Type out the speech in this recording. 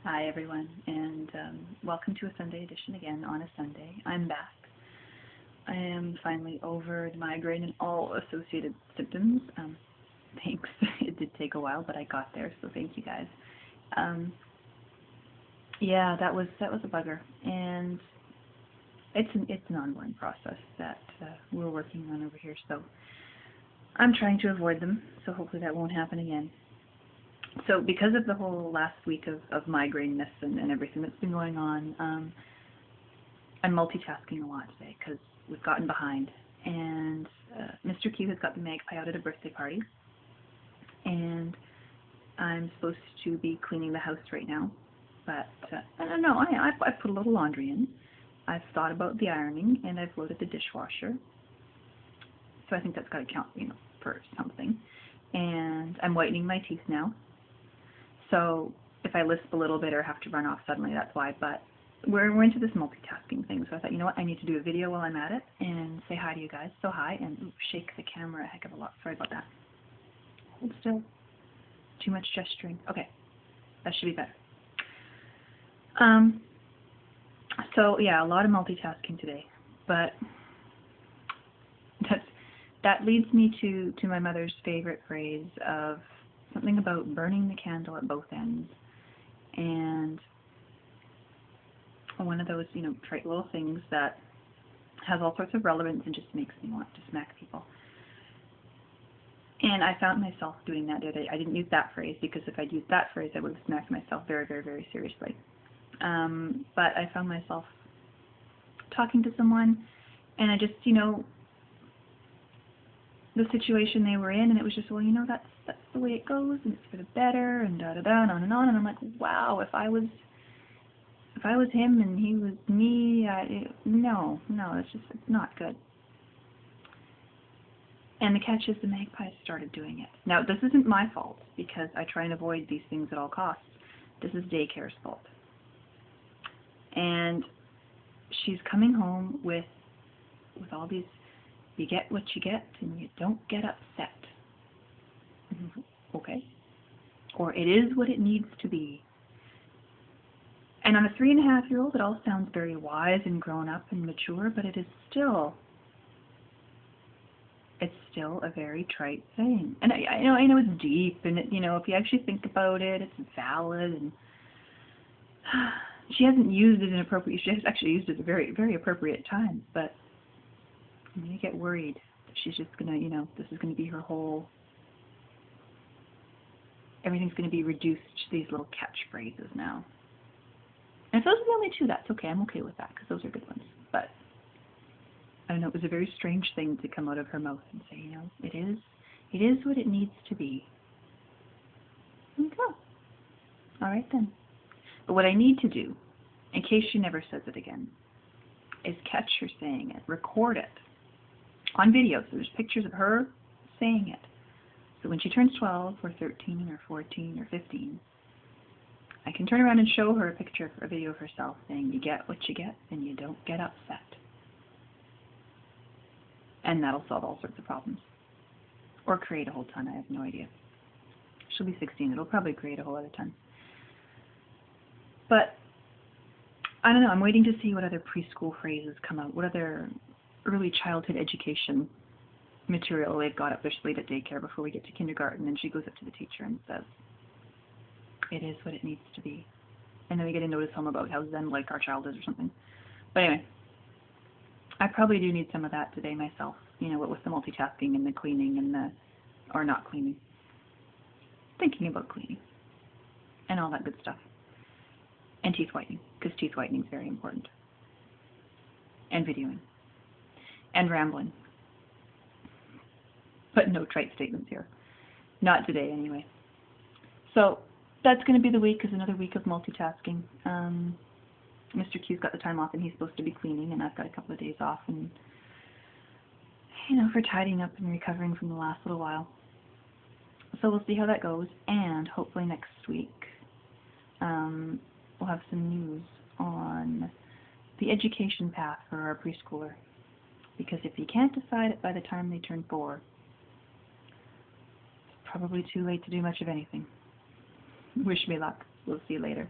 Hi everyone, and welcome to a Sunday edition again on a Sunday. I'm back. I am finally over the migraine and all associated symptoms. Thanks. It did take a while, but I got there, so thank you guys. Yeah, that was a bugger, and it's an ongoing process that we're working on over here. So I'm trying to avoid them, so hopefully that won't happen again. So because of the whole last week of migraineness and everything that's been going on, I'm multitasking a lot today because we've gotten behind. And Mr. Q has got the magpie out at a birthday party, and I'm supposed to be cleaning the house right now. But I don't know. I put a little laundry in. I've thought about the ironing, and I've loaded the dishwasher. So I think that's got to count, for something. And I'm whitening my teeth now. So if I lisp a little bit or have to run off suddenly, that's why. But we're into this multitasking thing. So I thought, you know what, I need to do a video while I'm at it and say hi to you guys. So hi, and shake the camera a heck of a lot. Sorry about that. Hold still. Too much gesturing. Okay, that should be better. So yeah, a lot of multitasking today. But that leads me to my mother's favorite phrase of something about burning the candle at both ends, and one of those, trite little things that has all sorts of relevance and just makes me want to smack people. And I found myself doing that the other day. I didn't use that phrase because if I'd used that phrase, I would have smacked myself very, very, very seriously. But I found myself talking to someone, and I just, the situation they were in, and it was just, well, that's the way it goes, and it's for the better, and da-da-da, and on and on, and I'm like, wow, if I was him and he was me, no, it's not good. And the catch is the magpie started doing it. Now, this isn't my fault, because I try and avoid these things at all costs. This is daycare's fault. And she's coming home with all these, you get what you get, and you don't get upset. Okay. Or it is what it needs to be. And on a 3.5-year-old, it all sounds very wise and grown up and mature, but it is still a very trite thing. And I know it's deep, and if you actually think about it, it's valid, and she hasn't used it inappropriately. She has actually used it at very, very appropriate times, but you get worried that she's just going to, this is going to be her whole, everything's going to be reduced to these little catchphrases now. And if those are the only two, that's okay. I'm okay with that, because those are good ones. But I don't know, it was a very strange thing to come out of her mouth and say, it is what it needs to be. Okay. All right then. But what I need to do, in case she never says it again, is catch her saying it, record it on video, so there's pictures of her saying it. So when she turns 12 or 13 or 14 or 15, I can turn around and show her a picture or a video of herself saying, you get what you get and you don't get upset. And that'll solve all sorts of problems. Or create a whole ton, I have no idea. She'll be 16, it'll probably create a whole other ton. But I don't know, I'm waiting to see what other preschool phrases come out, what other early childhood education material they've got up their sleeve at daycare before we get to kindergarten, and she goes up to the teacher and says, it is what it needs to be. And then we get a notice home about how zen-like our child is or something. But anyway, I probably do need some of that today myself, what with the multitasking and the cleaning and or not cleaning. Thinking about cleaning and all that good stuff. And teeth whitening, because teeth whitening is very important. And videoing. And rambling. But no trite statements here. Not today, anyway. So that's going to be the week, is another week of multitasking. Mr. Q's got the time off, and he's supposed to be cleaning, and I've got a couple of days off, and, for tidying up and recovering from the last little while. So we'll see how that goes, and hopefully next week we'll have some news on the education path for our preschooler. Because if you can't decide it by the time they turn 4, it's probably too late to do much of anything. Wish me luck. We'll see you later.